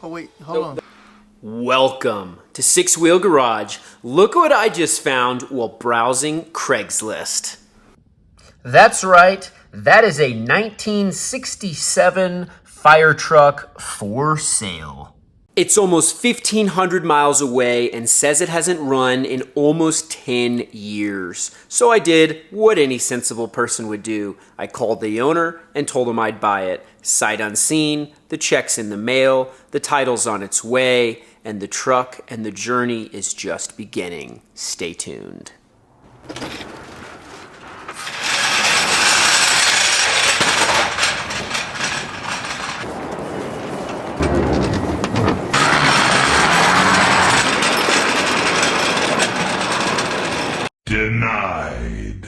Oh wait, hold on. Welcome to Six Wheel Garage. Look what I just found while browsing Craigslist. That's right, that is a 1967 fire truck for sale. It's almost 1,500 miles away and says it hasn't run in almost 10 years. So I did what any sensible person would do. I called the owner and told him I'd buy it. Sight unseen, the check's in the mail, the title's on its way, and the truck and the journey is just beginning. Stay tuned. Denied.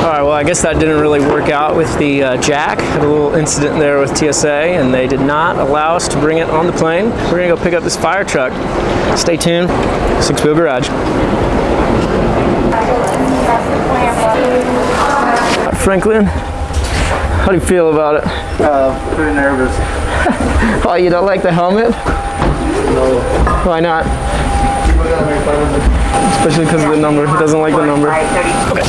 Alright, well I guess that didn't really work out with the jack. Had a little incident there with TSA and they did not allow us to bring it on the plane. We're gonna go pick up this fire truck. Stay tuned. Six Wheel Garage. Franklin, how do you feel about it? Pretty nervous. Oh, you don't like the helmet? No. Why not? People gotta make fun of it. Especially because of the number. He doesn't like the number. Okay.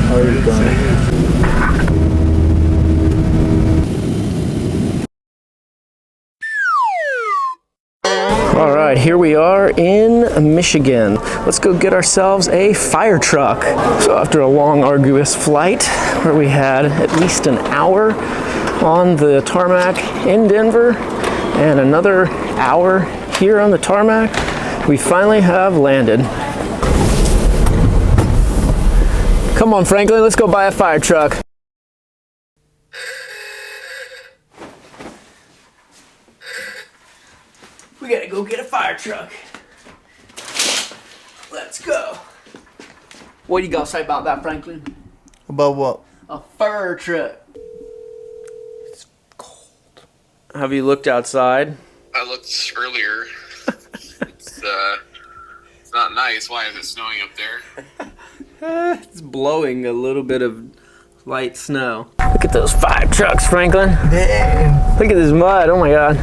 How are you doing? All right, here we are in Michigan. Let's go get ourselves a fire truck. So after a long, arduous flight, where we had at least an hour on the tarmac in Denver and another hour here on the tarmac, we finally have landed. Come on, Franklin, let's go buy a fire truck. We gotta go get a fire truck. Let's go. What do you gotta say about that, Franklin? About what? A fire truck. It's cold. Have you looked outside? I looked earlier. It's not nice. Why is it snowing up there? It's blowing a little bit of light snow. Look at those fire trucks, Franklin. Damn. Look at this mud. Oh my God.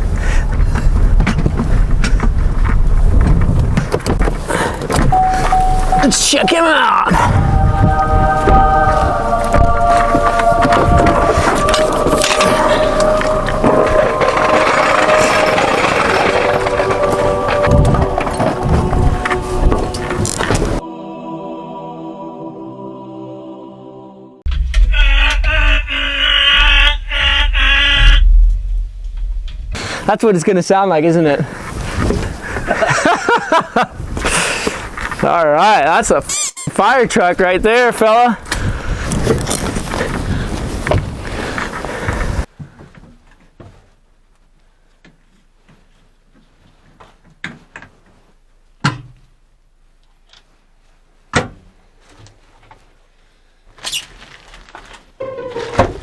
Let's check him out. That's what it's going to sound like, isn't it? All right, that's a fire truck right there, fella.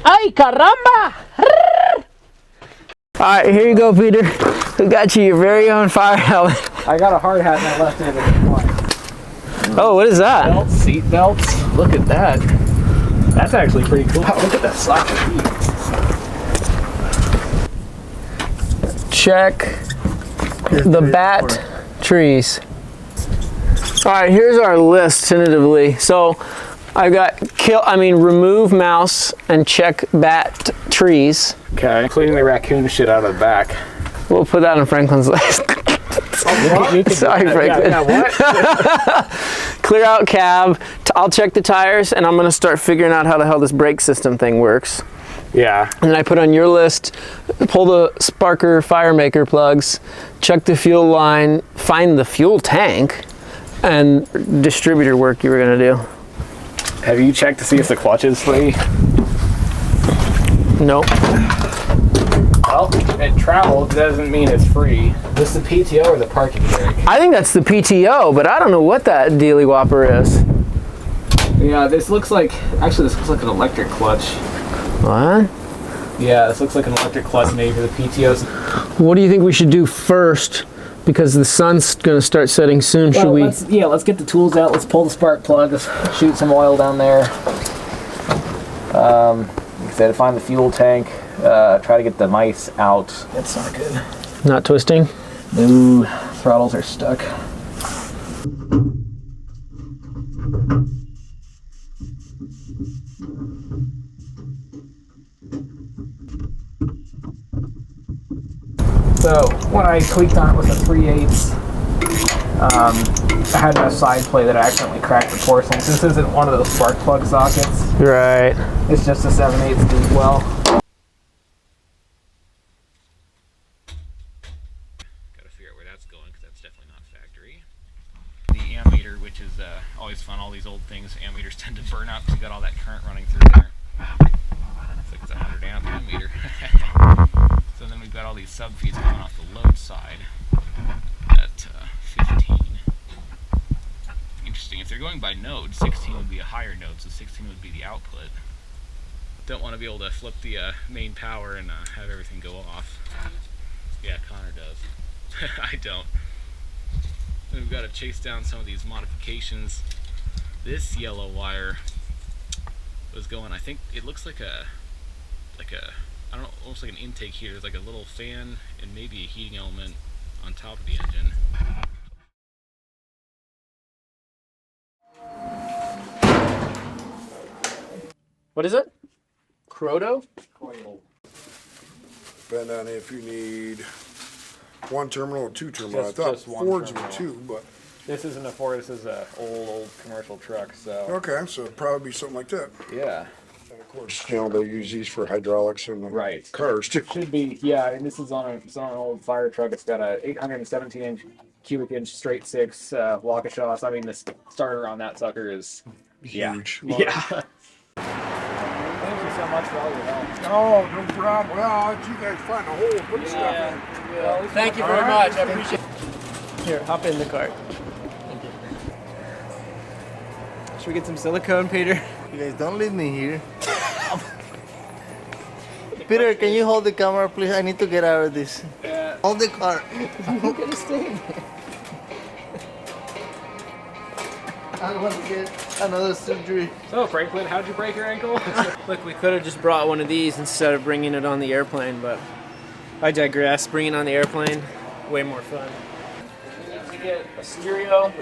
Ay, caramba! All right, here you go, Peter. We got you your very own fire helmet. I got a hard hat in that left-handed one. Oh, what is that? Belts, seat belts. Look at that. That's actually pretty cool. Look at that slack of feet. Check the bat trees. All right, here's our list tentatively. So I've got remove mouse and check bat trees. Okay, including the raccoon shit out of the back. We'll put that on Franklin's list. Sorry, Franklin. Yeah, what? Clear out cab. I'll check the tires, and I'm gonna start figuring out how the hell this brake system thing works. Yeah. And then I put on your list, pull the sparker fire maker plugs, check the fuel line, find the fuel tank, and distributor work you were gonna do. Have you checked to see if the clutch is free? Nope. Well, it traveled doesn't mean it's free. This the PTO or the parking brake? I think that's the PTO, but I don't know what that dealy whopper is. Yeah, this looks like, actually this looks like an electric clutch. What? Yeah, this looks like an electric clutch maybe for the PTOs. What do you think we should do first? Because the sun's going to start setting soon. Should we? Let's get the tools out. Let's pull the spark plug. Let's shoot some oil down there. Like I said, find the fuel tank. Try to get the mice out. That's not good. Not twisting? No, throttles are stuck. So when I tweaked on it with a 3/8, I had enough side play that I accidentally cracked the porcelain. This isn't one of those spark plug sockets. Right. It's just a 7/8 deep well. Gotta figure out where that's going because that's definitely not factory. The ammeter, which is always fun. All these old things, ammeters tend to burn out because you got all that current running through there. It's like it's a 100 amp ammeter. So then we've got all these sub feeds coming off the load side at 15. Interesting. If they're going by node, 16 would be a higher node, so 16 would be the output. Don't want to be able to flip the main power and have everything go off. Yeah, Connor does. I don't. Then we've got to chase down some of these modifications. This yellow wire was going, I think it looks like a I don't know, almost like an intake heater. There's like a little fan and maybe a heating element on top of the engine. What is it? Croto? Depend on if you need one terminal or two terminal. I thought just one Fords were terminal. two, but This isn't a Ford. This is a old commercial truck. So okay, so it'd probably be something like that. yeah, And of course, you know, they use these for hydraulics and the Right. cars too. should be And this is on an old fire truck. It's got a 817 cubic inch straight six Waukesha. So I mean, the starter on that sucker is Huge. yeah. Thank you so much for all your help. Oh, no problem. Well, I'll let you guys find a hole to put stuff in. Thank you very much. I appreciate it. Here, hop in the cart. Should we get some silicone, Peter? You guys don't leave me here. Peter, can you hold the camera, please? I need to get out of this. Hold the car. I'm gonna stay in there. I don't want to get another surgery. So Franklin, how'd you break your ankle? Look, we could have just brought one of these instead of bringing it on the airplane, but I digress. Bringing it on the airplane, way more fun. We get a stereo.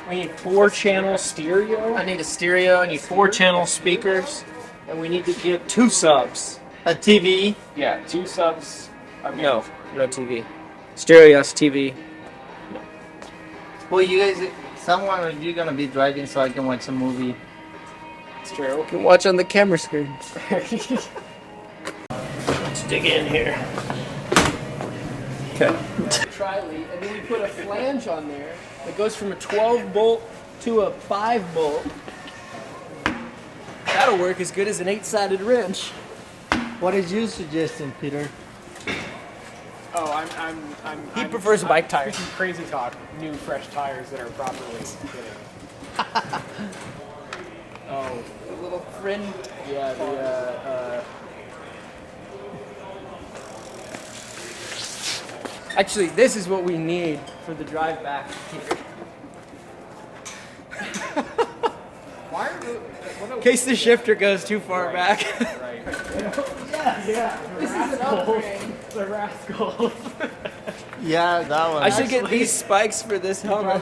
We need 4-channel stereo. I need a stereo, I need 4-channel speakers, and we need to get 2 subs. A TV. Yeah, 2 subs. I mean, No TV. Stereo, yes, TV. Well, you guys, someone of you gonna be driving so I can watch a movie. it's true. You can watch on the camera screen. Let's dig in here. Okay. Tri-lead, and then we put a flange on there that goes from a 12 bolt to a 5 bolt. That'll work as good as an 8-sided wrench. What is your suggestion, Peter? Oh, He prefers bike tires. This is crazy talk. New fresh tires that are properly fitted. Oh, A little friend. yeah, the Actually, this is what we need for the drive back here. why are you? In case the shifter goes too far back. Right. This is an upgrade. The rascal. Yeah, that one. I should get these spikes for this helmet.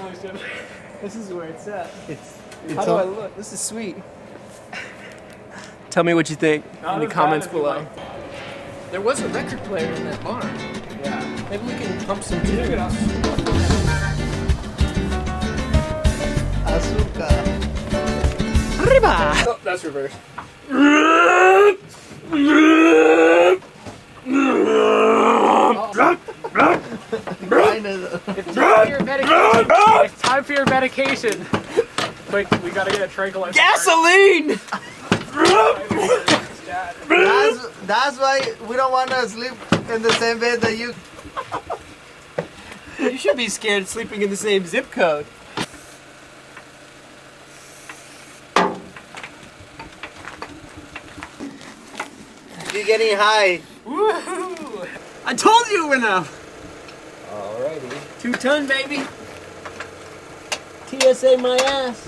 This is where it's at. It's How do I on- look? This is sweet. Tell me what you think in the as comments bad as you below. like. There was a record player in that barn. Yeah. Maybe we can pump some Check it tunes. out. Azúcar. Oh, that's reverse. It's time for your medication. It's time for your medication. Quick, we gotta get a tranquilizer. Gasoline! That's why we don't want to sleep in the same bed that you. You should be scared of sleeping in the same zip code. We're getting high. Woohoo! I told you enough. Alrighty. 2-ton, baby. TSA my ass.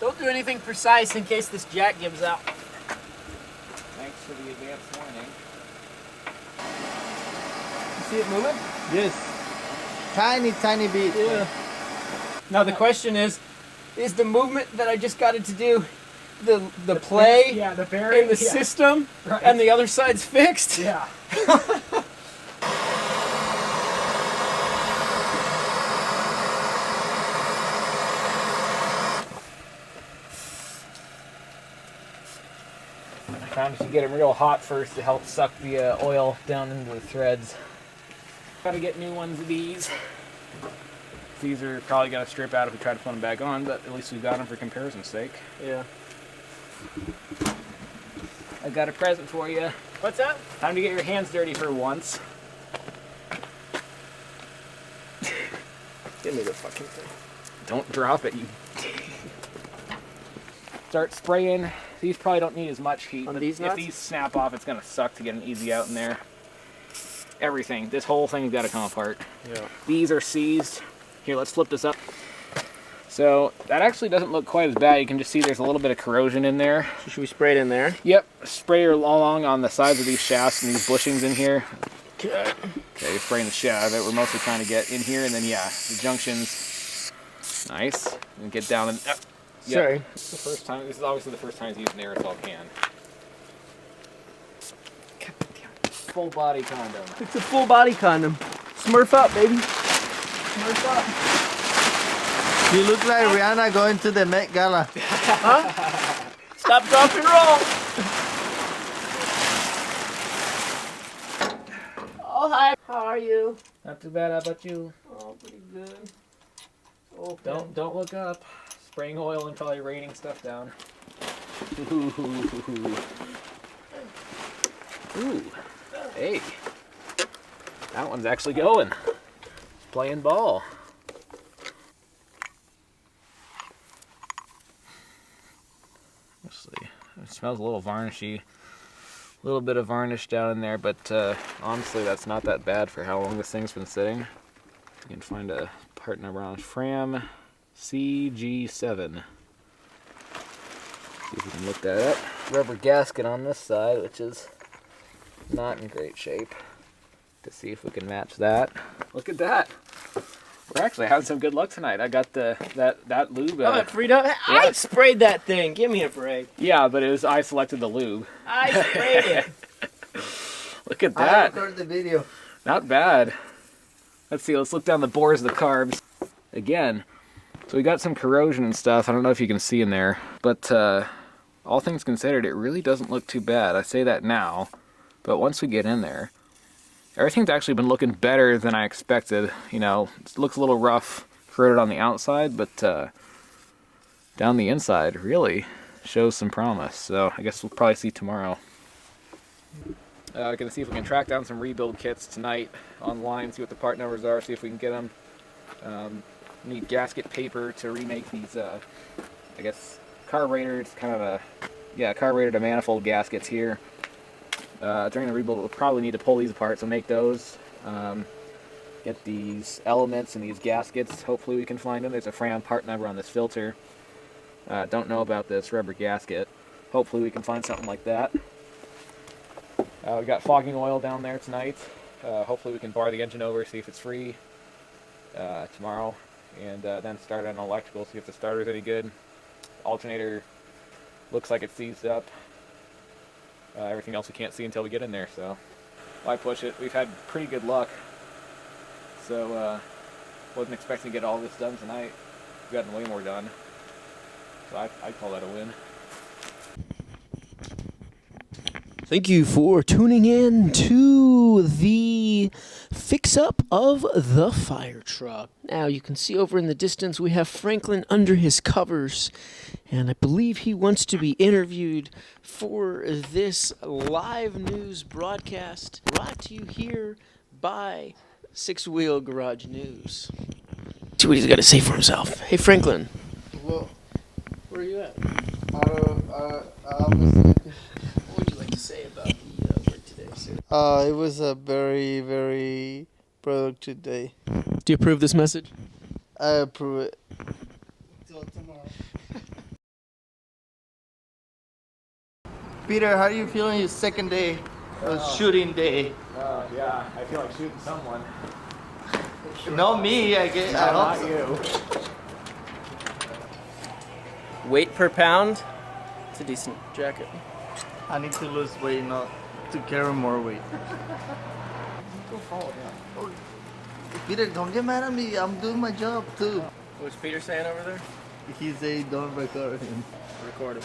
Don't do anything precise in case this jack gives out. Thanks for the advance warning. You see it moving? Yes. Tiny bit. Yeah. Now the question is the movement that I just got it to do the play the bearing in the system and the other side's fixed? Yeah. I found if you get them real hot first, it helps suck the oil down into the threads. Gotta get new ones of these. These are probably gonna strip out if we try to put them back on, but at least we've got them for comparison's sake. Yeah. I got a present for you. What's that? Time to get your hands dirty for once. Give me the fucking thing. Don't drop it, you. Start spraying. These probably don't need as much heat. On But these if nuts? these snap off, it's gonna suck to get an easy out in there. Everything. This whole thing's gotta come apart. Yeah. These are seized. Here, let's flip this up. So that actually doesn't look quite as bad. You can just see there's a little bit of corrosion in there. So should we spray it in there? Yep, spray along on the sides of these shafts and these bushings in here. Okay. Okay, you're spraying the shit out of it. We're mostly trying to get in here, and then yeah, the junctions. Nice. And get down and. Sorry. It's the first time. This is obviously the first time he's used an aerosol can. Full body condom. It's a full body condom. Smurf up, baby. Smurf up. You look like Rihanna going to the Met Gala. Huh? Stop, drop, and roll. Oh, hi. How are you? Not too bad. How about you? Oh, pretty good. Oh, Don't look up. Spraying oil and probably raining stuff down. Ooh. Hey. That one's actually going. It's playing ball. Let's see. It smells a little varnishy. A little bit of varnish down in there, but honestly, that's not that bad for how long this thing's been sitting. You can find a part number on it. Fram CG7. See if we can look that up. Rubber gasket on this side, which is not in great shape. To see if we can match that. Look at that. We're actually having some good luck tonight. I got that lube. Oh, it freed up. I sprayed that thing. Give me a break. Yeah, but I selected the lube. I sprayed it. Look at I that. recorded the video. Not bad. Let's see. Let's look down the bores of the carbs again. So we got some corrosion and stuff. I don't know if you can see in there, but all things considered, it really doesn't look too bad. I say that now, but once we get in there, everything's actually been looking better than I expected. You know, it looks a little rough, corroded on the outside, but down the inside really shows some promise. So I guess we'll probably see tomorrow. We're going to see if we can track down some rebuild kits tonight online, see what the part numbers are, see if we can get them. Need gasket paper to remake these, I guess, carburetor. It's kind of a, carburetor to manifold gaskets here. During the rebuild, we'll probably need to pull these apart, so make those. Get these elements and these gaskets. Hopefully we can find them. There's a Fram part number on this filter. Don't know about this rubber gasket. Hopefully we can find something like that. We got fogging oil down there tonight. Hopefully we can bar the engine over, see if it's free tomorrow. And then start on electrical, see if the starter's any good. Alternator looks like it's seized up. Everything else we can't see until we get in there, so why push it? We've had pretty good luck, so wasn't expecting to get all this done tonight. We've gotten way more done, so I'd call that a win. Thank you for tuning in to the fix-up of the fire truck. Now you can see over in the distance we have Franklin under his covers, and I believe he wants to be interviewed for this live news broadcast brought to you here by Six Wheel Garage News. See what he's got to say for himself. Hey Franklin. Well, Where are you at? I'm say about the work today, sir? It was a very, very productive day. Do you approve this message? I approve it. Till tomorrow. Peter, how are you feeling your second day of shooting day? Yeah, I feel like shooting someone. No, me. I guess. I hope so. you. Weight per pound? It's a decent jacket. I need to lose weight, not to carry more weight. Go follow him. Peter, don't get mad at me. I'm doing my job too. What's Peter saying over there? He's a don't record him. Record him.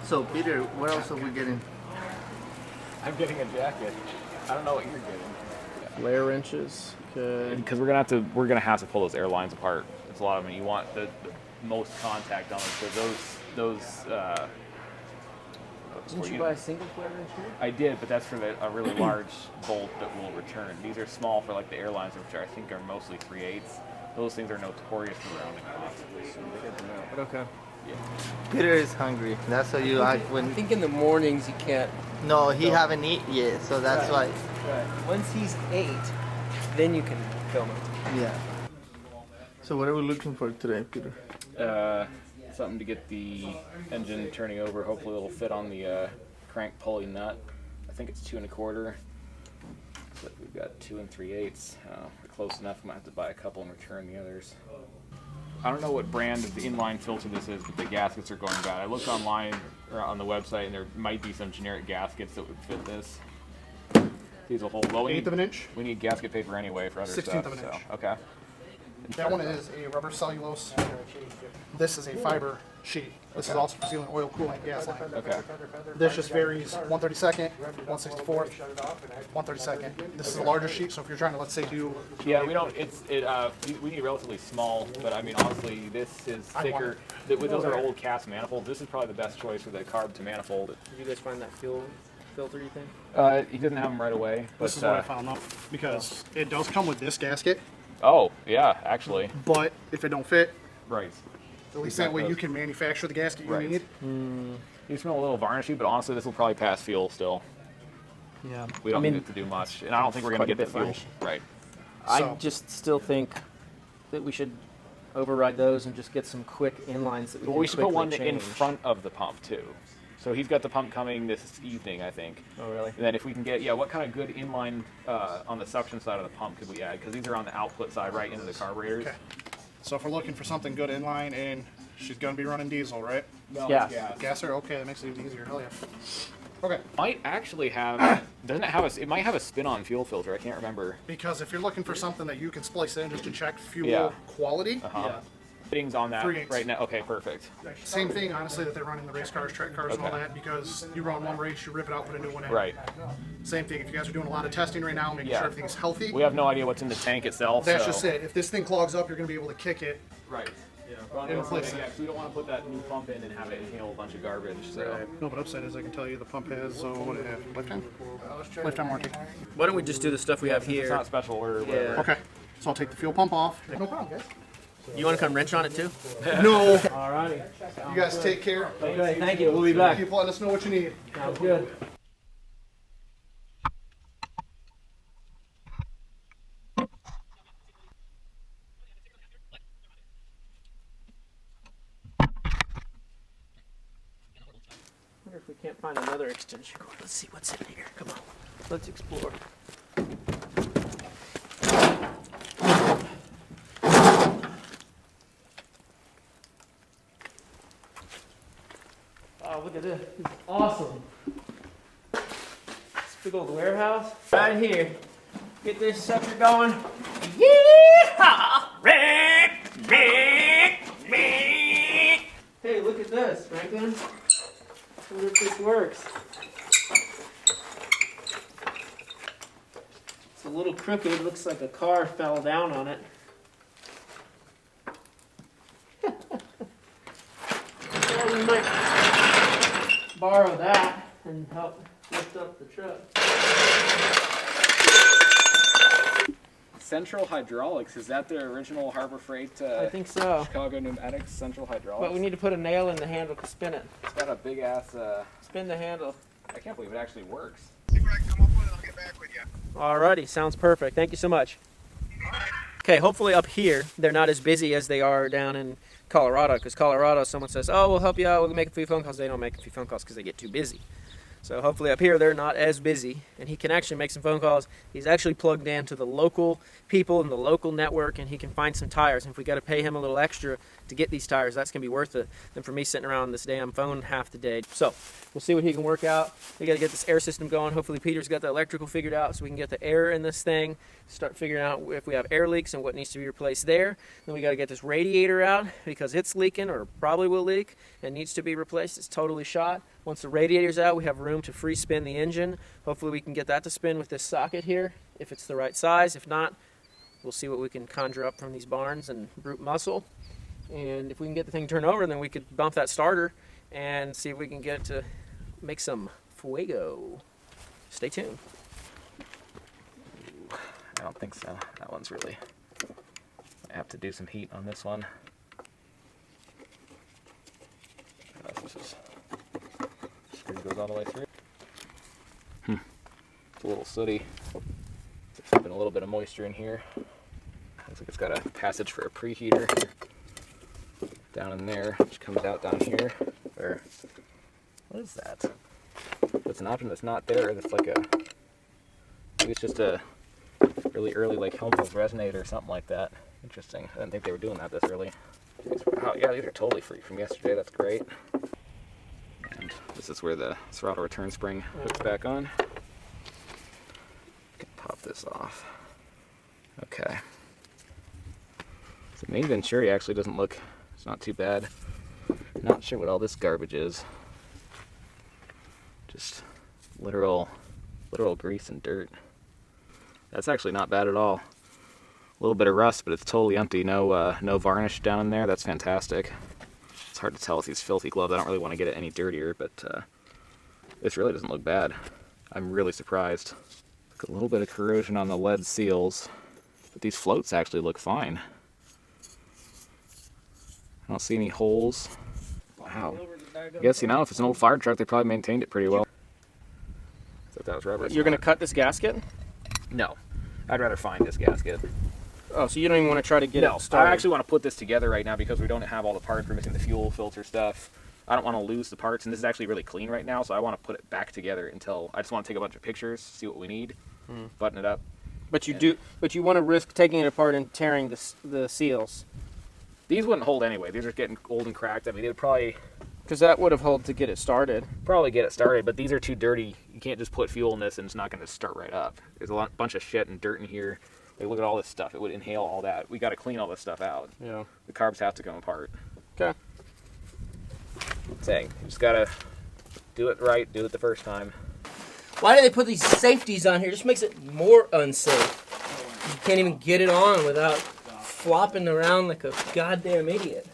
So, Peter, what else are we getting? I'm getting a jacket. I don't know what you're getting. Flare wrenches. Okay. Because we're gonna have to pull those airlines apart. It's a lot of them. You want the most contact on them. So those. Didn't you buy a single flare wrench here? I did, but that's for a really large bolt that will return. These are small for like the airlines, which I think are mostly 3/8. Those things are notorious for rounding off. But okay. Yeah. Peter is hungry. That's how you act I when. think in the mornings you can't. No, he haven't eaten yet, so that's why. Right. Once he's 8, then you can film him. Yeah. So, what are we looking for today, Peter? Something to get the engine turning over. Hopefully it'll fit on the crank pulley nut. I think it's 2 1/4. But we've got 2 3/8. We're close enough. I might have to buy a couple and return the others. I don't know what brand of the inline filter this is, but the gaskets are going bad. I looked online or on the website, and there might be some generic gaskets that would fit this. These will hold. Well, 1/8 of an inch. we need gasket paper anyway for other 1/16 stuff. of an inch. So, okay. That one is a rubber cellulose. This is a fiber sheet. This is also for sealing oil, coolant, gas line. Okay. This just varies 1/32nd, 1/64th, 1/32nd. This is a larger sheet, so if you're trying to, let's say, do Yeah, we don't. We need relatively small, but I mean, honestly, this is thicker. Those are old cast manifolds. This is probably the best choice for the carb to manifold. Did you guys find that fuel filter, you think? He doesn't have them right away. But, this is what I found though, because it does come with this gasket, Oh, yeah, actually. but if it don't fit, Right. at least that way you can manufacture the gasket you Right. need. You smell a little varnishy, but honestly, this will probably pass fuel still. Yeah. We don't mean, need it to do much, and I don't think we're going to quite a get the bit fuel. varnishy. Right. I So- just still think that we should override those and just get some quick inlines that we But can we should put quickly one change. in front of the pump too. So he's got the pump coming this evening, I think. Oh, really? And then if we can get, what kind of good inline on the suction side of the pump could we add? Because these are on the output side, right into the carburetors. Okay. So if we're looking for something good inline, and she's gonna be running diesel, right? No, Yeah. Gasser, okay, that makes it even easier. Hell yeah. Okay. Might actually have. Doesn't it have a? It might have a spin-on fuel filter. I can't remember. Because if you're looking for something that you can splice in just to check fuel Yeah. quality, Fittings on that 3/8. right now. Okay, perfect. same thing, honestly, that they run in the race cars, track cars, and all Okay. that, because you run one race, you rip it out, put a new one in. Right. Same thing, if you guys are doing a lot of testing right now, making Yeah. sure everything's healthy, We have no idea what's in the tank itself. that's so. just it. If this thing clogs up, you're going to be able to kick it. Right. And replace it. Yeah, 'cause we don't want to put that new pump in and have it inhale a bunch of garbage. So. No, but upside is I can tell you the pump has, what do it have? Lifetime? Lifetime warranty. Why don't we just do the stuff we have It's here? not special order. Or whatever. Okay, so I'll take the fuel pump off. No problem, guys. You want to come wrench on it too? No, Alrighty. you guys take care. Okay, thank you. We'll be back. Keep letting us know what you need. Sounds good. Wonder if we can't find another extension cord. Let's see what's in here. Come on. Let's explore. Oh, look at this. It's awesome. This big old warehouse. Right here. Get this sucker going. Yeehaw! Rick! Rick! Rick! Hey, look at this, Franklin. I wonder if this works. It's a little crooked. Looks like a car fell down on it. Well, we might borrow that and help lift up the truck. Central Hydraulics. Is that the original Harbor Freight? I think so. Chicago Pneumatics Central Hydraulics. But we need to put a nail in the handle to spin it. It's got a big ass. Spin the handle. I can't believe it actually works. See what I can come up with, and I'll get back with you. Alrighty, sounds perfect. Thank you so much. Okay, hopefully up here they're not as busy as they are down in Colorado, because Colorado, someone says, oh, we'll help you out, we'll make a few phone calls. They don't make a few phone calls because they get too busy. So hopefully up here they're not as busy, and he can actually make some phone calls. He's actually plugged into the local people in the local network, and he can find some tires. And if we got to pay him a little extra to get these tires, that's going to be worth it than for me sitting around on this damn phone half the day. So we'll see what he can work out. We got to get this air system going. Hopefully Peter's got the electrical figured out so we can get the air in this thing, start figuring out if we have air leaks and what needs to be replaced there. Then we got to get this radiator out because it's leaking, or probably will leak, and needs to be replaced. It's totally shot. Once the radiator's out, we have room to free spin the engine. Hopefully we can get that to spin with this socket here, if it's the right size. If not, we'll see what we can conjure up from these barns and brute muscle. And if we can get the thing turned over, then we could bump that starter and see if we can get it to make some fuego. Stay tuned. I don't think so. That one's really... I have to do some heat on this one. This is... Screw goes all the way through. It's a little sooty. There's been a little bit of moisture in here. Looks like it's got a passage for a preheater down in there, which comes out down here. Or what is that? It's an option that's not there. It's like a, maybe it's just a really early like Helmholtz resonator or something like that. Interesting. I didn't think they were doing that this early. Oh yeah, these are totally free from yesterday. That's great. And this is where the throttle return spring hooks back on. Pop this off. Okay. So main Venturi actually doesn't look, it's not too bad. Not sure what all this garbage is. Just literal grease and dirt. That's actually not bad at all. A little bit of rust, but it's totally empty. No varnish down in there. That's fantastic. It's hard to tell with these filthy gloves. I don't really want to get it any dirtier, but this really doesn't look bad. I'm really surprised. A little bit of corrosion on the lead seals, but these floats actually look fine. I don't see any holes. Wow. I guess, you know, if it's an old fire truck, they probably maintained it pretty well. I thought that was rubber. You're going to cut this gasket? No. I'd rather find this gasket. Oh, so you don't even want to try to get it started? I actually want to put this together right now because we don't have all the parts. We're missing the fuel filter stuff. I don't want to lose the parts, and this is actually really clean right now, so I want to put it back together until I just want to take a bunch of pictures, see what we need, button it up. But you want to risk taking it apart and tearing the seals. These wouldn't hold anyway. These are getting old and cracked. I mean, they would probably... Because that would have held to get it started. Probably get it started, but these are too dirty. You can't just put fuel in this and it's not going to start right up. There's a bunch of shit and dirt in here. Like, look at all this stuff. It would inhale all that. We got to clean all this stuff out. Yeah. The carbs have to come apart. Okay. Saying, you just got to do it right, do it the first time. Why do they put these safeties on here? It just makes it more unsafe. You can't even get it on without flopping around like a goddamn idiot.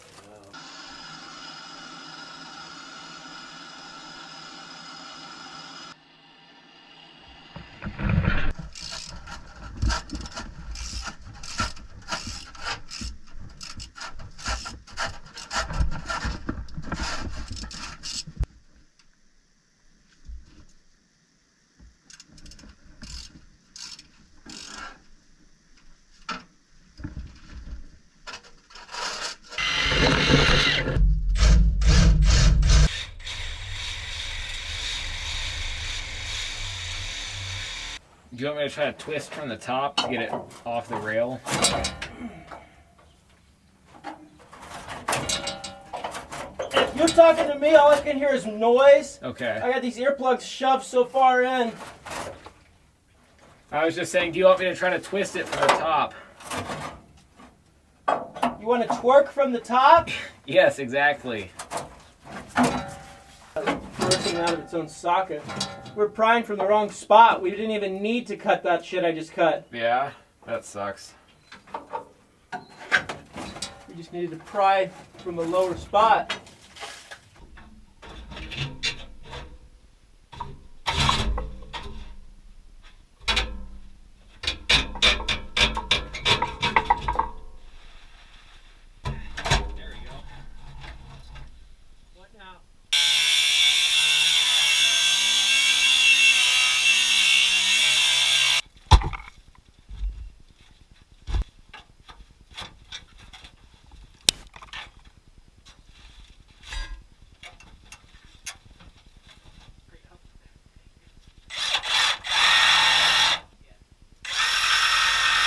Do you want me to try to twist from the top to get it off the rail? If you're talking to me, all I can hear is noise. Okay. I got these earplugs shoved so far in. I was just saying, do you want me to try to twist it from the top? You want to twerk from the top? Yes, exactly. Bursting out of its own socket. We're prying from the wrong spot. We didn't even need to cut that shit I just cut. Yeah, that sucks. We just needed to pry from the lower spot.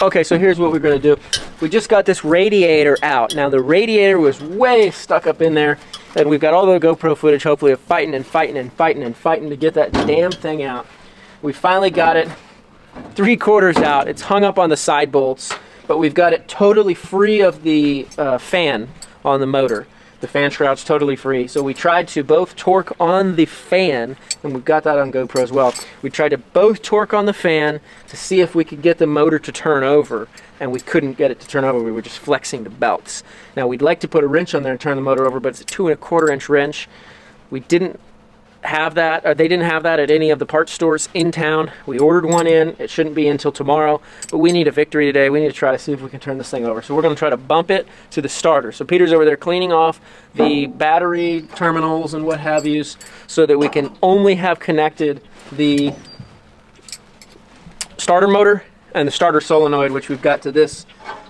Okay, so here's what we're gonna do. We just got this radiator out. Now the radiator was way stuck up in there, and we've got all the GoPro footage, hopefully, of fighting and fighting and fighting and fighting to get that damn thing out. We finally got it 3/4 out. It's hung up on the side bolts, but we've got it totally free of the fan on the motor. The fan shroud's totally free. So we tried to both torque on the fan, and we've got that on GoPro as well. We tried to both torque on the fan to see if we could get the motor to turn over, and we couldn't get it to turn over. We were just flexing the belts. Now we'd like to put a wrench on there and turn the motor over, but it's a 2 1/4 inch wrench. We didn't have that, or they didn't have that at any of the parts stores in town. We ordered one in. It shouldn't be until tomorrow, but we need a victory today. We need to try to see if we can turn this thing over. So we're going to try to bump it to the starter. So Peter's over there cleaning off the battery terminals and what have yous so that we can only have connected the starter motor and the starter solenoid, which we've got to this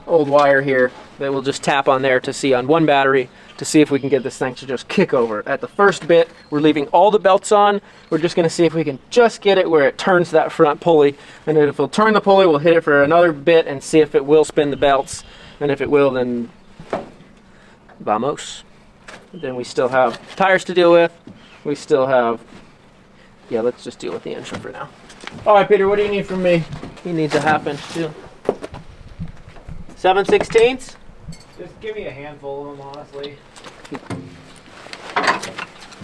old wire here that we'll just tap on there to see on one battery to see if we can get this thing to just kick over. At the first bit, we're leaving all the belts on. We're just gonna see if we can just get it where it turns that front pulley. And if it'll turn the pulley, we'll hit it for another bit and see if it will spin the belts. And if it will, then vamos. Then we still have tires to deal with. We still have, yeah, let's just deal with the engine for now. All right, Peter, what do you need from me? He needs a half inch too. 7/16? Just give me a handful of them, honestly.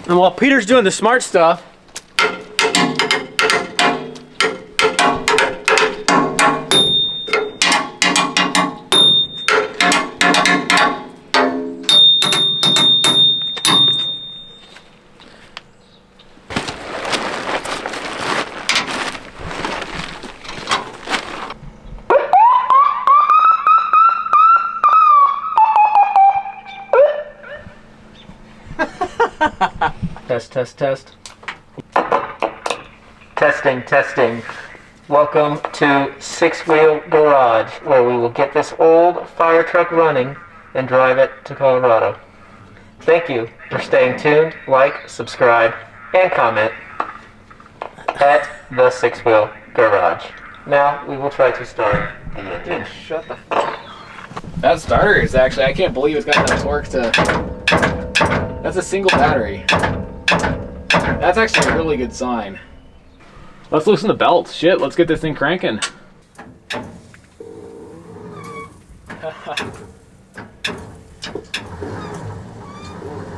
And while Peter's doing the smart stuff, test. Testing. Welcome to Six Wheel Garage, where we will get this old fire truck running and drive it to Colorado. Thank you for staying tuned. Like, subscribe, and comment at the Six Wheel Garage. Now we will try to start the engine. Shut the fuck. That starter is actually, I can't believe it's got enough torque to. That's a single battery. That's actually a really good sign. Let's loosen the belts. Shit, let's get this thing cranking.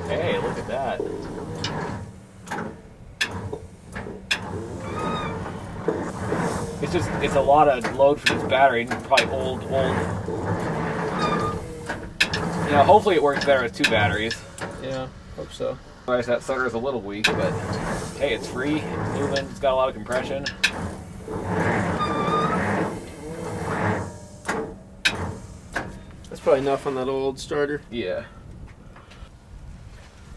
Hey, look at that. It's a lot of load for this battery, and probably old. You know, hopefully it works better with 2 batteries. Yeah, hope so. Otherwise that starter is a little weak, but hey, it's free, it's moving, it's got a lot of compression. That's probably enough on that old starter. Yeah.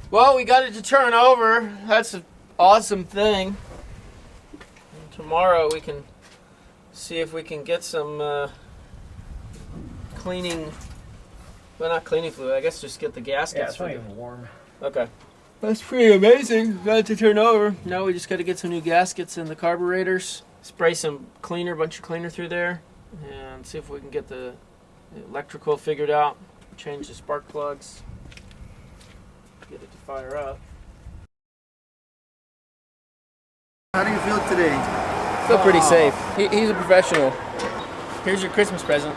Well, we got it to turn over. That's an awesome thing. And tomorrow we can see if we can get some cleaning. Well, not cleaning fluid. I guess just get the gaskets. Yeah, it's not even warm. Okay. That's pretty amazing. Got it to turn over. Now we just got to get some new gaskets in the carburetors. Spray some cleaner, bunch of cleaner through there, and see if we can get the electrical figured out. Change the spark plugs. Get it to fire up. How do you feel today? I feel pretty safe. He's a professional. Here's your Christmas present.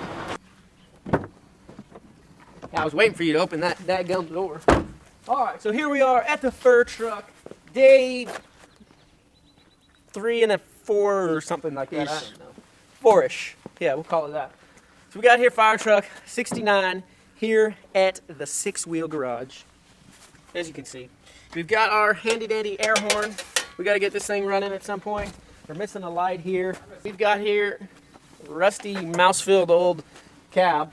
I was waiting for you to open that dadgum door. Alright, so here we are at the fur truck. Day 3 and 4 or something like that. I don't know. 4-ish. Yeah, we'll call it that. So we got here fire truck 69 here at the Six Wheel Garage. As you can see. We've got our handy dandy air horn. We got to get this thing running at some point. We're missing a light here. We've got here rusty mouse-filled old cab.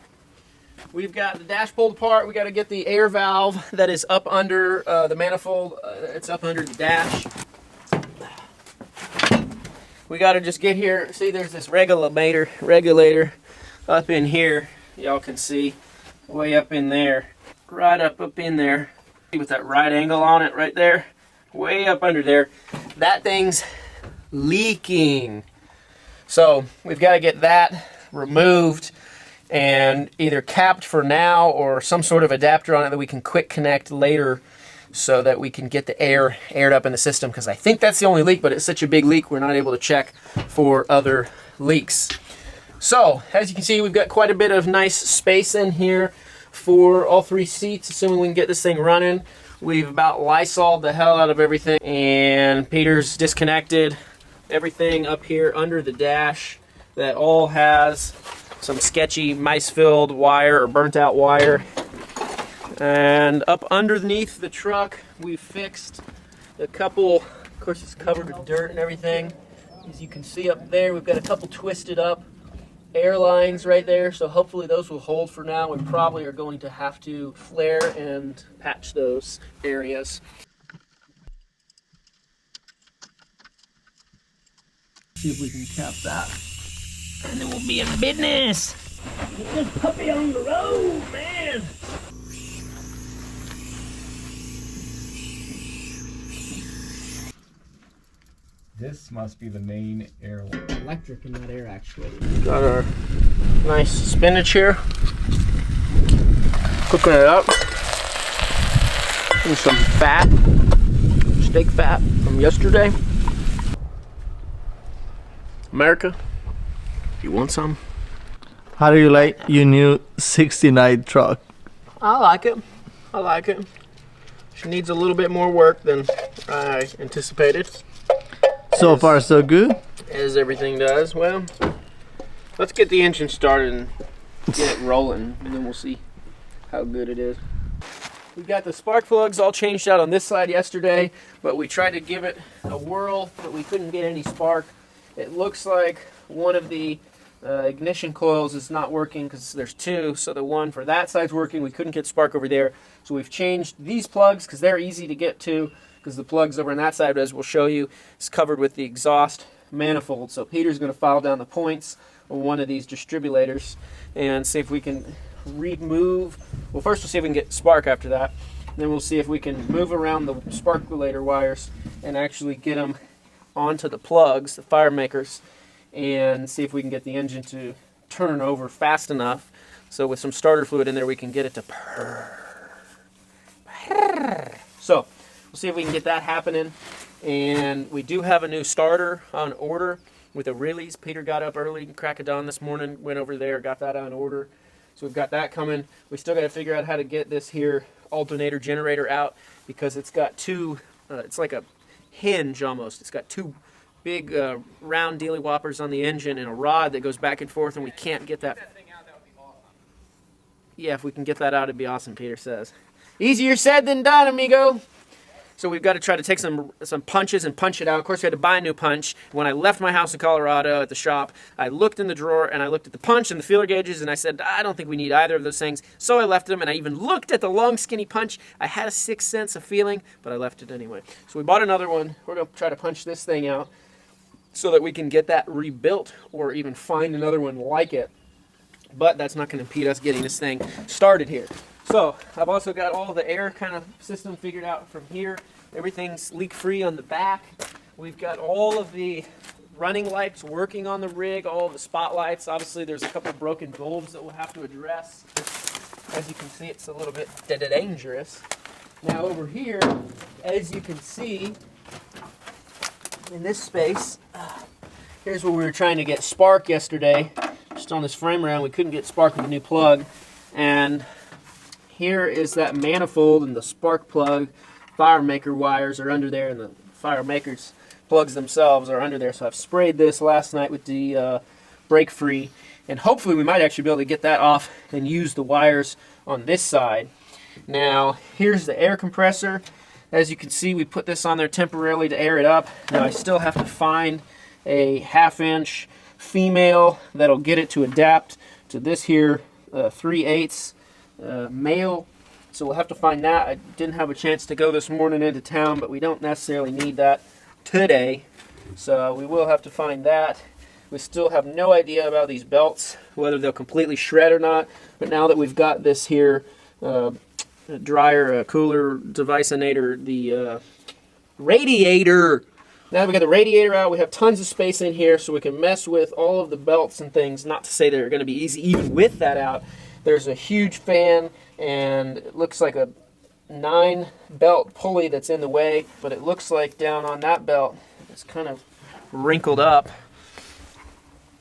We've got the dash pulled apart. We got to get the air valve that is up under the manifold. It's up under the dash. We got to just get here. See, there's this regulator up in here. Y'all can see way up in there, right up in there, with that right angle on it right there, way up under there. That thing's leaking. So we've got to get that removed and either capped for now or some sort of adapter on it that we can quick connect later so that we can get the air aired up in the system, because I think that's the only leak, but it's such a big leak we're not able to check for other leaks. So, as you can see, we've got quite a bit of nice space in here for all 3 seats, assuming we can get this thing running. We've about Lysol'd the hell out of everything, and Peter's disconnected everything up here under the dash that all has some sketchy mice-filled wire or burnt-out wire. And up underneath the truck, we fixed a couple, of course it's covered with dirt and everything. As you can see up there, we've got a couple twisted up air lines right there, so hopefully those will hold for now. We probably are going to have to flare and patch those areas. See if we can cap that. And then we'll be in business. Get this puppy on the road, man. This must be the main air line. Electric in that air, actually. Got our nice spinach here. Cooking it up. And some fat, steak fat from yesterday. America, you want some? How do you like your new 69 truck? I like it. I like it. She needs a little bit more work than I anticipated. So far, so good. As everything does. Well, let's get the engine started and get it rolling, and then we'll see how good it is. We got the spark plugs all changed out on this side yesterday, but we tried to give it a whirl, but we couldn't get any spark. It looks like one of the ignition coils is not working because there's 2, so the one for that side's working. We couldn't get spark over there, so we've changed these plugs because they're easy to get to, because the plugs over on that side, as we'll show you, is covered with the exhaust manifold. So Peter's going to file down the points on one of these distribulators and see if we can remove. Well, first we'll see if we can get spark after that. Then we'll see if we can move around the sparkulator wires and actually get them onto the plugs, the fire makers, and see if we can get the engine to turn over fast enough so with some starter fluid in there we can get it to purr. So we'll see if we can get that happening. And we do have a new starter on order with a Riley's. Peter got up early, crack of dawn this morning, went over there, got that on order. So we've got that coming. We still got to figure out how to get this here alternator generator out, because it's got 2, it's like a hinge almost. It's got 2 big round dealy whoppers on the engine and a rod that goes back and forth, and we can't get that. Yeah, if we can get that out, it'd be awesome, Peter says. Easier said than done, amigo. So we've got to try to take some punches and punch it out. Of course, we had to buy a new punch. When I left my house in Colorado at the shop, I looked in the drawer and I looked at the punch and the feeler gauges, and I said, I don't think we need either of those things. So I left them, and I even looked at the long, skinny punch. I had a sixth sense of feeling, but I left it anyway. So we bought another one. We're going to try to punch this thing out so that we can get that rebuilt or even find another one like it. But that's not going to impede us getting this thing started here. So I've also got all the air kind of system figured out from here. Everything's leak-free on the back. We've got all of the running lights working on the rig, all of the spotlights. Obviously, there's a couple broken bulbs that we'll have to address. As you can see, it's a little bit dangerous. Now over here, as you can see, in this space, here's where we were trying to get spark yesterday. Just on this frame rail, we couldn't get spark with a new plug. And here is that manifold and the spark plug. Fire maker wires are under there, and the fire makers plugs themselves are under there. So I've sprayed this last night with the break free, and hopefully we might actually be able to get that off and use the wires on this side. Now here's the air compressor. As you can see, we put this on there temporarily to air it up. Now I still have to find a 1/2-inch female that'll get it to adapt to this here 3/8 male. So we'll have to find that. I didn't have a chance to go this morning into town, but we don't necessarily need that today. So we will have to find that. We still have no idea about these belts, whether they'll completely shred or not. But now that we've got this here dryer, cooler, deviceinator, the Radiator Now that we got the radiator out, we have tons of space in here so we can mess with all of the belts and things. Not to say they're going to be easy even with that out. There's a huge fan, and it looks like a 9-belt pulley that's in the way, but it looks like down on that belt, it's kind of wrinkled up.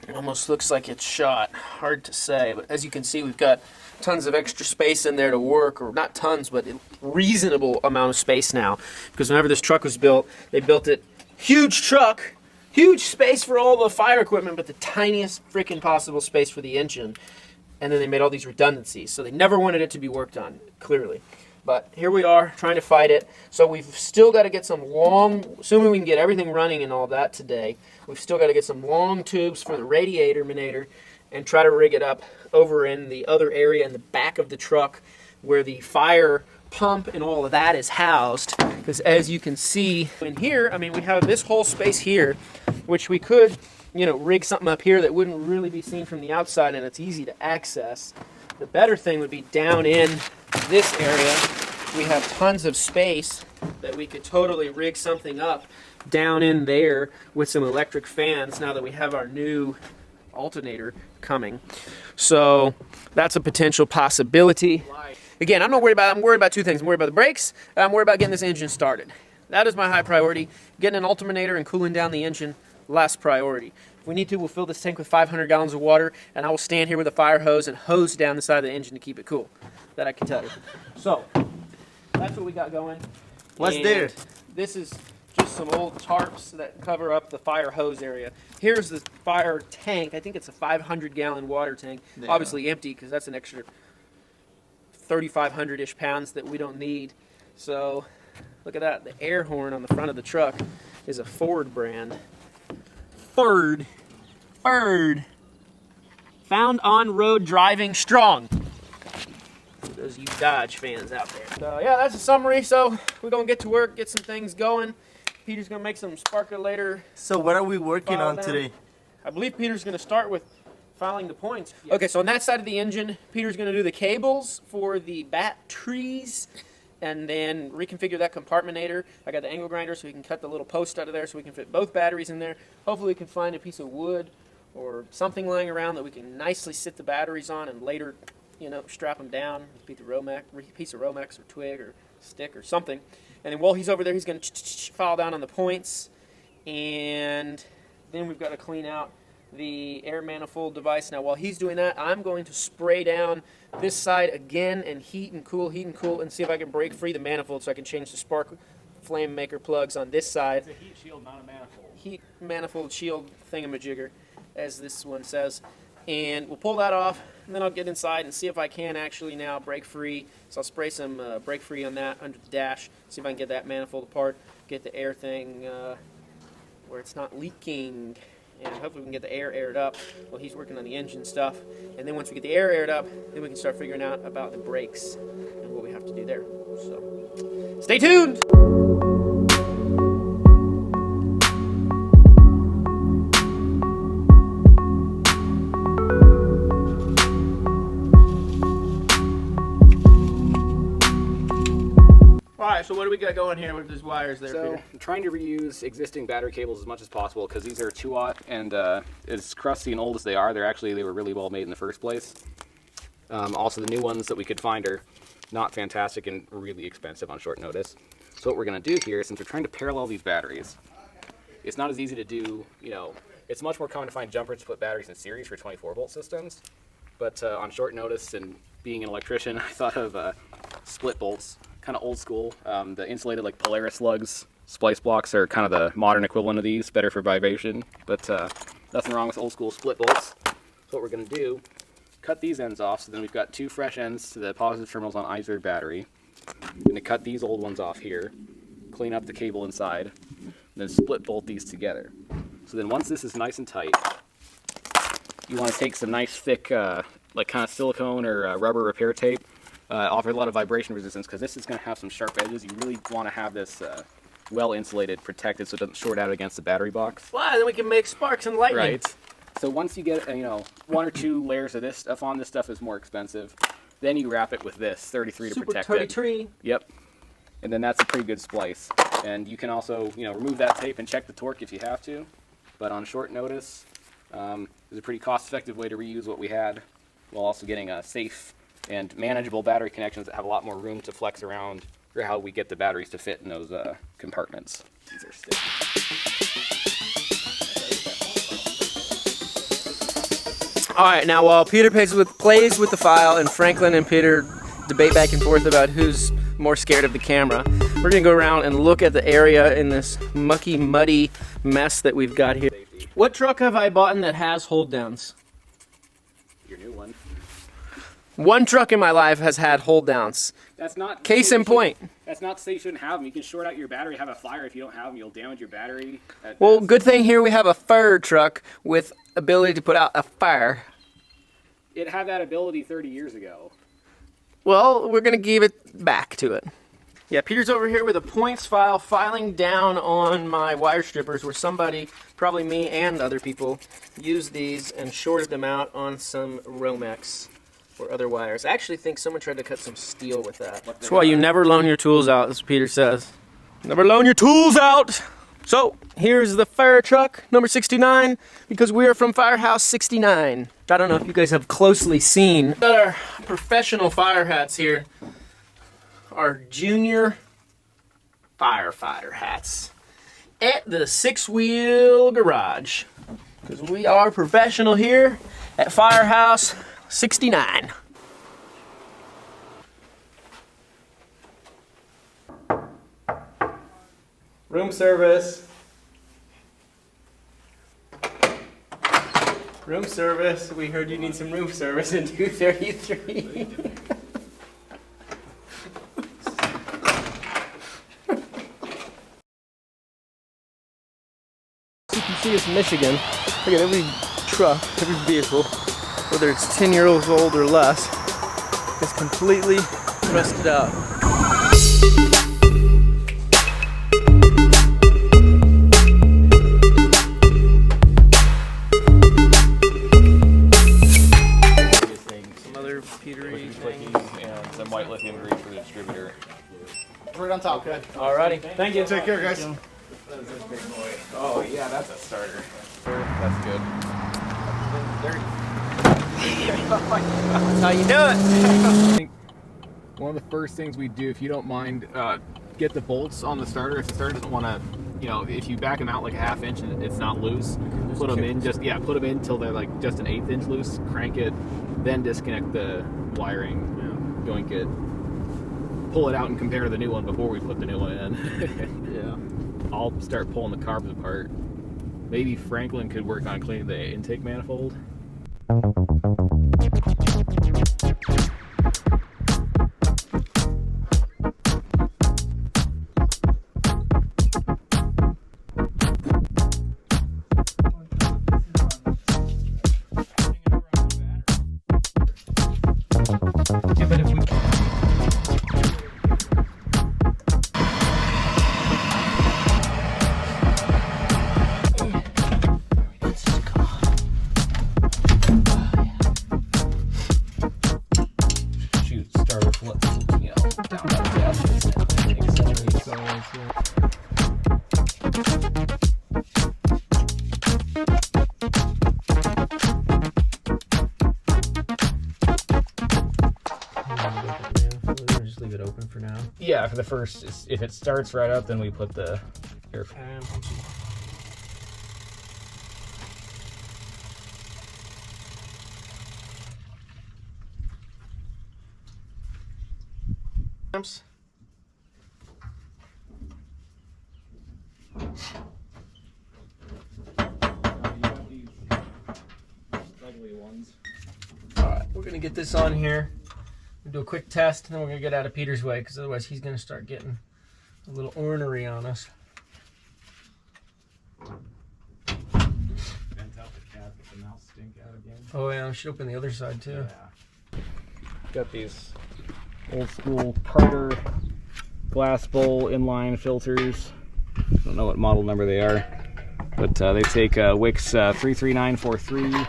It almost looks like it's shot. Hard to say, but as you can see, we've got tons of extra space in there to work, or not tons, but a reasonable amount of space now. Because whenever this truck was built, they built it huge truck, huge space for all the fire equipment, but the tiniest freaking possible space for the engine. And then they made all these redundancies, so they never wanted it to be worked on, clearly. But here we are, trying to fight it. So we've still got to get some long, assuming we can get everything running and all that today, we've still got to get some long tubes for the radiator and try to rig it up over in the other area in the back of the truck where the fire pump and all of that is housed. Because as you can see in here, I mean, we have this whole space here, which we could, rig something up here that wouldn't really be seen from the outside, and it's easy to access. The better thing would be down in this area. We have tons of space that we could totally rig something up down in there with some electric fans now that we have our new alternator coming. So that's a potential possibility. Again, I'm worried about two things. I'm worried about the brakes, and I'm worried about getting this engine started. That is my high priority. Getting an alternator and cooling down the engine, last priority. If we need to, we'll fill this tank with 500 gallons of water, and I will stand here with a fire hose and hose down the side of the engine to keep it cool. That I can tell you. So, that's what we got going. What's And there? This is just some old tarps that cover up the fire hose area. Here's the fire tank. I think it's a 500-gallon water tank. Yeah. Obviously empty because that's an extra 3,500-ish pounds that we don't need. So, look at that. The air horn on the front of the truck is a Ford brand. Ford. Found on road driving strong. For those of you Dodge fans out there. So yeah, that's a summary. So we're gonna get to work, get some things going. Peter's gonna make some sparkulator. So what are we working file on down. today? I believe Peter's gonna start with filing the points. Okay, so on that side of the engine, Peter's gonna do the cables for the batteries and then reconfigure that compartmentator. I got the angle grinder so we can cut the little post out of there so we can fit both batteries in there. Hopefully we can find a piece of wood or something laying around that we can nicely sit the batteries on and later, strap them down with a piece of Romex or twig or stick or something. And then while he's over there, he's going to file down on the points. And then we've got to clean out the air manifold device. Now while he's doing that, I'm going to spray down this side again and heat and cool, and see if I can break free the manifold so I can change the spark flame maker plugs on this side. It's a heat shield, not a manifold. Heat manifold shield thingamajigger, as this one says. And we'll pull that off, and then I'll get inside and see if I can actually now break free. So I'll spray some break free on that under the dash, see if I can get that manifold apart, get the air thing where it's not leaking. And hopefully we can get the air aired up while he's working on the engine stuff. And then once we get the air aired up, then we can start figuring out about the brakes and what we have to do there. So, stay tuned! Alright, so what do we got going here with these wires there, So Peter? I'm trying to reuse existing battery cables as much as possible because these are 2-aught and as crusty and old as they are, they were really well made in the first place. Also, the new ones that we could find are not fantastic and really expensive on short notice. So what we're going to do here, since we're trying to parallel these batteries, it's not as easy to do, it's much more common to find jumpers to put batteries in series for 24-volt systems. But on short notice and being an electrician, I thought of split bolts. Kind of old school. The insulated like Polaris lugs splice blocks are kind of the modern equivalent of these, better for vibration, but nothing wrong with old school split bolts. So what we're going to do, cut these ends off, so then we've got 2 fresh ends to the positive terminals on either battery. I'm going to cut these old ones off here, clean up the cable inside, and then split bolt these together. So then once this is nice and tight, you want to take some nice thick like kind of silicone or rubber repair tape. Offer a lot of vibration resistance because this is going to have some sharp edges. You really want to have this well insulated, protected, so it doesn't short out against the battery box. Well, then we can make sparks and lightning. Right. So once you get 1 or 2 layers of this stuff on, this stuff is more expensive. Then you wrap it with this 33 to Super protect 33. it. Yep. And then that's a pretty good splice. And you can also, you know, remove that tape and check the torque if you have to. But on short notice, it's a pretty cost-effective way to reuse what we had, while also getting safe and manageable battery connections that have a lot more room to flex around for how we get the batteries to fit in those compartments. These are sticky. All right, now while Peter plays with the file and Franklin and Peter debate back and forth about who's more scared of the camera, we're gonna go around and look at the area in this mucky, muddy mess that we've got here. What truck have I bought that has hold downs? Your new one. One truck in my life has had hold downs. That's not case in point. That's not to say you shouldn't have them. You can short out your battery, have a fire. If you don't have them, you'll damage your battery. Well, good thing here we have a fire truck with ability to put out a fire. It had that ability 30 years ago. Well, we're gonna give it back to it. Yeah, Peter's over here with a points file, filing down on my wire strippers where somebody, probably me and other people, used these and shorted them out on some Romex or other wires. I actually think someone tried to cut some steel with that. That's why you never loan your tools out, as Peter says. Never loan your tools out! So, here's the fire truck, number 69, because we are from Firehouse 69. I don't know if you guys have closely seen. Got our professional fire hats here. Our junior firefighter hats at the Six Wheel Garage, because we are professional here at Firehouse 69. Room service. Room service. We heard you need some room service in 233. You can see it's Michigan. Look at every truck, every vehicle, whether it's 10 years old or less, is completely rusted out. Some other petery things. And some white lithium green for the distributor. Right on top. Okay. Alrighty. Thank you. Take care, guys. Oh yeah, that's a starter. That's good. That's how you do it. I think one of the first things we do, if you don't mind, get the bolts on the starter. If the starter doesn't want to, you know, if you back them out like a ½ inch and it's not loose, put them in. Put them in until they're like just an 1/8 inch loose. Crank it, then disconnect the wiring. Doink it. Pull it out and compare to the new one before we put the new one in. Yeah. I'll start pulling the carbs apart. Maybe Franklin could work on cleaning the intake manifold. Yeah, but if we just leave it open for now. Yeah, for the first, if it starts right up, then we put the air. Alright, we're gonna get this on here. We'll do a quick test, and then we're gonna get out of Peter's way, because otherwise he's gonna start getting a little ornery on us. Vent out the cap if the mouse stink out again. Oh yeah, we should open the other side too. Yeah. Got these old school Carter glass bowl inline filters. Don't know what model number they are, but they take Wix 33943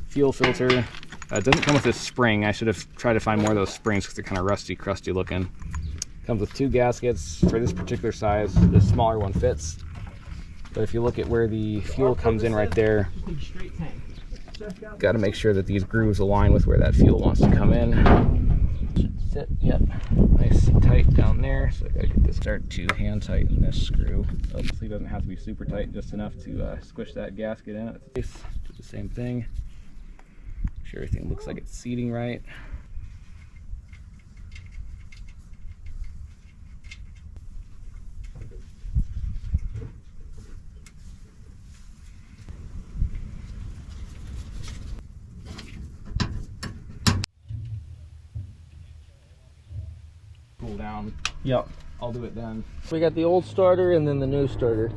fuel filter. It doesn't come with this spring. I should have tried to find more of those springs because they're kind of rusty, crusty looking. Comes with 2 gaskets for this particular size. The smaller one fits. But if you look at where the fuel comes in right there, got to make sure that these grooves align with where that fuel wants to come in. Should sit, yep, nice and tight down there. So I gotta get this, start to hand tighten this screw. Obviously it doesn't have to be super tight, just enough to squish that gasket in. Do the same thing. Make sure everything looks like it's seating right. Cool down. Yep. I'll do it then. We got the old starter and then the new starter.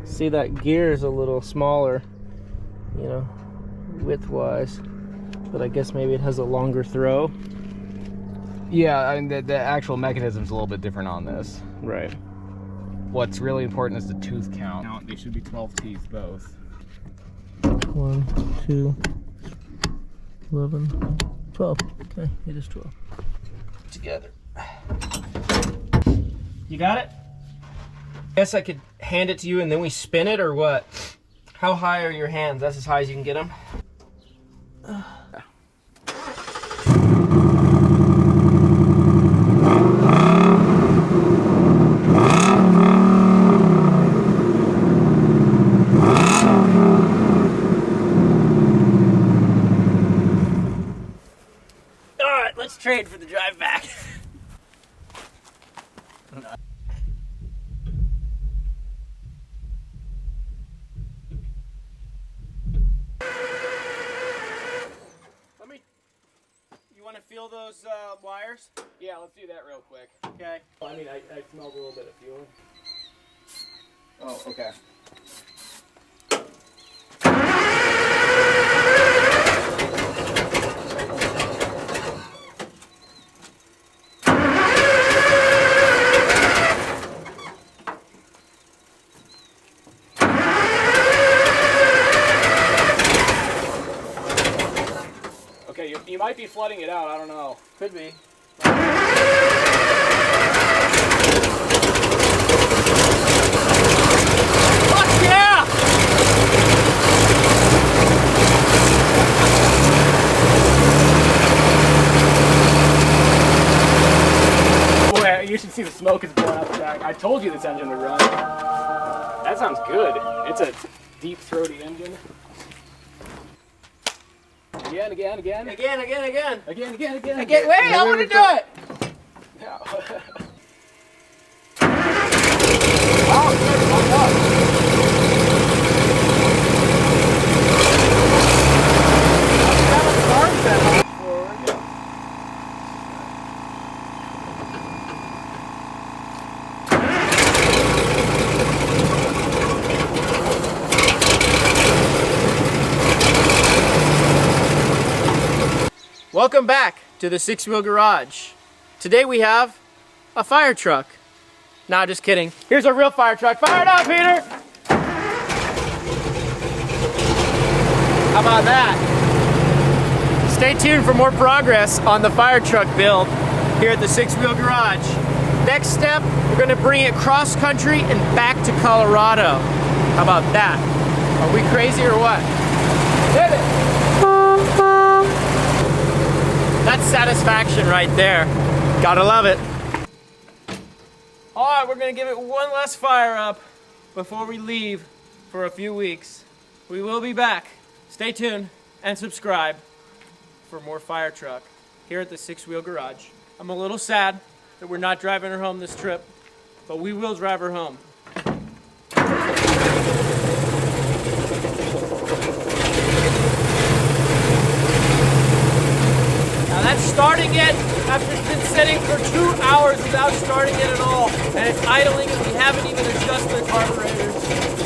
See, that gear is a little smaller, you know, width-wise, but I guess maybe it has a longer throw. Yeah, I mean, the actual mechanism's a little bit different on this. Right. What's really important is the tooth count. They should be 12 teeth both. 1, 2, 11, 12. Okay, it is 12. Together. You got it? Guess I could hand it to you and then we spin it, or what? How high are your hands? That's as high as you can get them? Alright, let's trade for the drive back. Feel those wires? Yeah, let's do that real quick. Okay. I mean, I smelled a little bit of fuel. Oh, okay. Okay, you might be flooding it out, I don't know. Could be. Fuck yeah! Boy, you should see the smoke is blowing out the back. I told you this engine would run. That sounds good. It's a deep throaty engine. Again. Again. Again. Wait, I want to do it! Yeah. Welcome back to the Six Wheel Garage. Today we have a fire truck. Nah, just kidding. Here's a real fire truck. Fire it up, Peter! How about that? Stay tuned for more progress on the fire truck build here at the Six Wheel Garage. Next step, we're gonna bring it cross country and back to Colorado. How about that? Are we crazy or what? Hit it! That's satisfaction right there. Gotta love it. All right, we're gonna give it one last fire up before we leave for a few weeks. We will be back. Stay tuned and subscribe for more fire truck here at the Six Wheel Garage. I'm a little sad that we're not driving her home this trip, but we will drive her home. That's starting it after it's been sitting for 2 hours without starting it at all. And it's idling and we haven't even adjusted the carburetors.